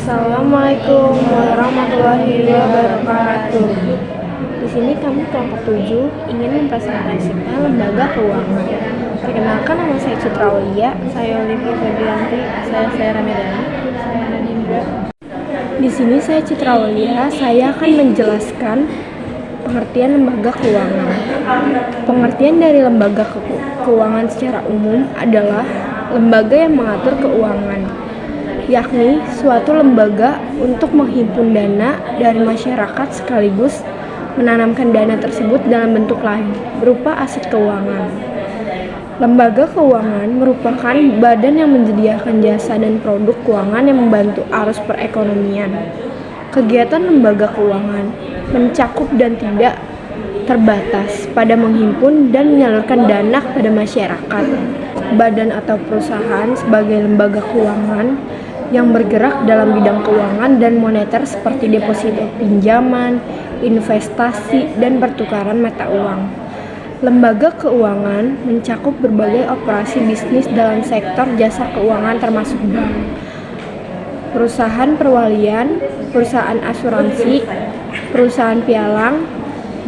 Assalamualaikum warahmatullahi wabarakatuh. Di sini kami kelompok 7 ingin mempresentasikan lembaga keuangan. Perkenalkan, nama saya Citra Aulia, saya Olivia Febrianti, saya Ramedani, saya Nadindra. Di sini saya Citra Aulia, saya akan menjelaskan pengertian lembaga keuangan. Pengertian dari lembaga keuangan secara umum adalah lembaga yang mengatur keuangan, yakni suatu lembaga untuk menghimpun dana dari masyarakat sekaligus menanamkan dana tersebut dalam bentuk lain, berupa aset keuangan. Lembaga keuangan merupakan badan yang menyediakan jasa dan produk keuangan yang membantu arus perekonomian. Kegiatan lembaga keuangan mencakup dan tidak terbatas pada menghimpun dan menyalurkan dana kepada masyarakat. Badan atau perusahaan sebagai lembaga keuangan yang bergerak dalam bidang keuangan dan moneter seperti deposito pinjaman, investasi, dan pertukaran mata uang. Lembaga keuangan mencakup berbagai operasi bisnis dalam sektor jasa keuangan termasuk bank, perusahaan perwalian, perusahaan asuransi, perusahaan pialang,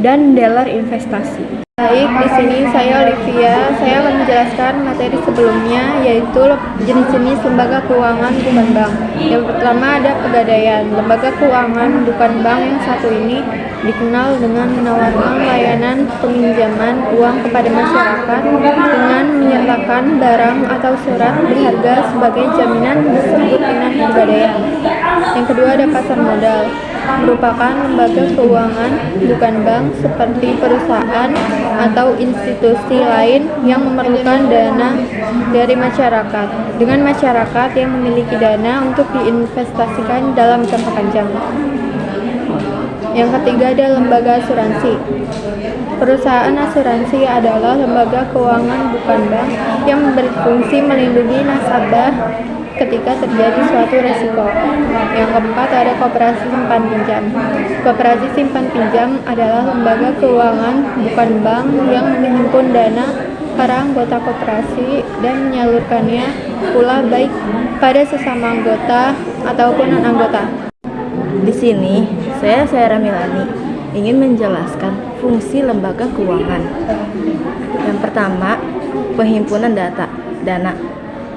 dan dealer investasi. Baik, di sini saya Olivia. Saya akan menjelaskan materi sebelumnya, yaitu jenis-jenis lembaga keuangan bukan bank. Yang pertama ada Pegadaian. Lembaga keuangan bukan bank yang satu ini dikenal dengan menawarkan layanan peminjaman uang kepada masyarakat dengan menyertakan barang atau surat berharga sebagai jaminan, disebut dengan Pegadaian. Yang kedua ada Pasar Modal. Merupakan lembaga keuangan bukan bank seperti perusahaan atau institusi lain yang memerlukan dana dari masyarakat, dengan masyarakat yang memiliki dana untuk diinvestasikan dalam jangka panjang. Yang ketiga ada lembaga asuransi. Perusahaan asuransi adalah lembaga keuangan bukan bank yang berfungsi melindungi nasabah ketika terjadi suatu resiko. Yang keempat ada Koperasi Simpan Pinjam. Koperasi Simpan Pinjam adalah lembaga keuangan bukan bank yang menghimpun dana para anggota koperasi dan menyalurkannya pula baik pada sesama anggota ataupun non-anggota. Di sini saya Ramedani ingin menjelaskan fungsi lembaga keuangan. Yang pertama, penghimpunan dana.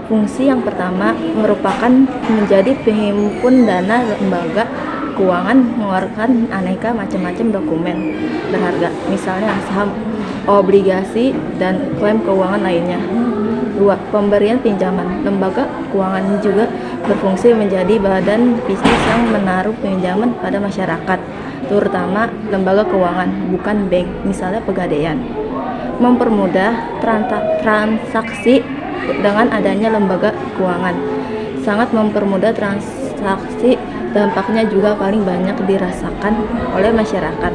Fungsi yang pertama merupakan menjadi penghimpun dana. Lembaga keuangan mengeluarkan aneka macam-macam dokumen berharga, misalnya saham, obligasi, dan klaim keuangan lainnya. 2. Pemberian pinjaman. Lembaga keuangan juga berfungsi menjadi badan bisnis yang menaruh pinjaman pada masyarakat, terutama lembaga keuangan bukan bank, misalnya Pegadaian. Mempermudah transaksi. Dengan adanya lembaga keuangan sangat mempermudah transaksi. Dampaknya juga paling banyak dirasakan oleh masyarakat,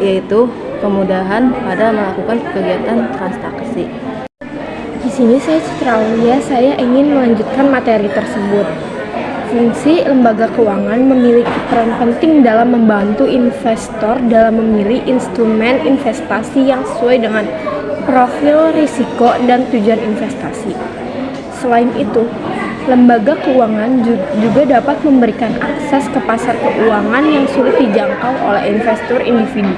yaitu kemudahan pada melakukan kegiatan transaksi. Di sini saya Citra Aulia, saya ingin melanjutkan materi tersebut. Fungsi lembaga keuangan memiliki peran penting dalam membantu investor dalam memilih instrumen investasi yang sesuai dengan profil risiko dan tujuan investasi. Selain itu, lembaga keuangan juga dapat memberikan akses ke pasar keuangan yang sulit dijangkau oleh investor individu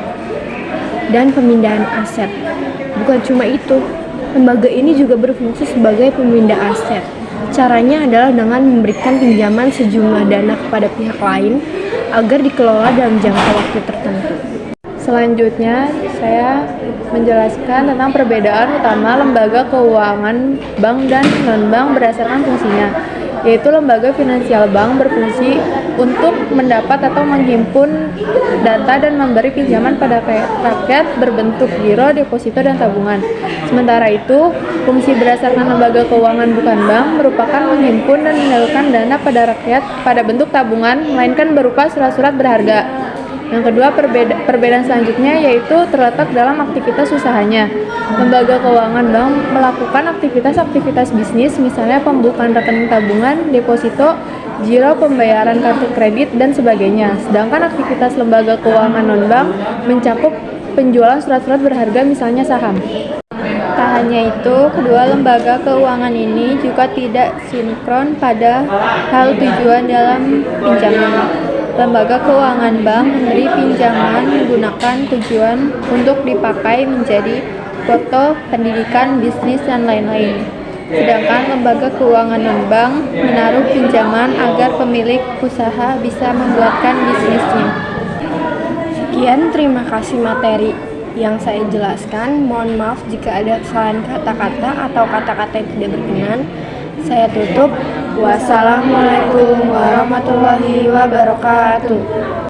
dan pemindahan aset. Bukan cuma itu, lembaga ini juga berfungsi sebagai pemindah aset. Caranya adalah dengan memberikan pinjaman sejumlah dana kepada pihak lain agar dikelola dalam jangka waktu tertentu. Selanjutnya, saya menjelaskan tentang perbedaan utama lembaga keuangan bank dan non-bank berdasarkan fungsinya, yaitu lembaga finansial bank berfungsi untuk mendapat atau menghimpun data dan memberi pinjaman pada rakyat berbentuk giro, deposito, dan tabungan. Sementara itu, fungsi berdasarkan lembaga keuangan bukan bank merupakan menghimpun dan menyalurkan dana pada rakyat pada bentuk tabungan, melainkan berupa surat-surat berharga. Yang kedua, perbedaan selanjutnya yaitu terletak dalam aktivitas usahanya. Lembaga keuangan bank melakukan aktivitas bisnis, misalnya pembukaan rekening tabungan, deposito, giro, pembayaran kartu kredit, dan sebagainya. Sedangkan aktivitas lembaga keuangan non-bank mencakup penjualan surat-surat berharga, misalnya saham. hanya itu, kedua lembaga keuangan ini juga tidak sinkron pada hal tujuan dalam pinjaman. Lembaga keuangan bank memberi pinjaman menggunakan tujuan untuk dipakai menjadi foto, pendidikan, bisnis, dan lain-lain. Sedangkan lembaga keuangan non-bank menaruh pinjaman agar pemilik usaha bisa membuatkan bisnisnya. Sekian, terima kasih materi yang saya jelaskan. Mohon maaf jika ada kesalahan kata-kata atau kata-kata yang tidak berkenan. Saya tutup. Wassalamualaikum warahmatullahi wabarakatuh.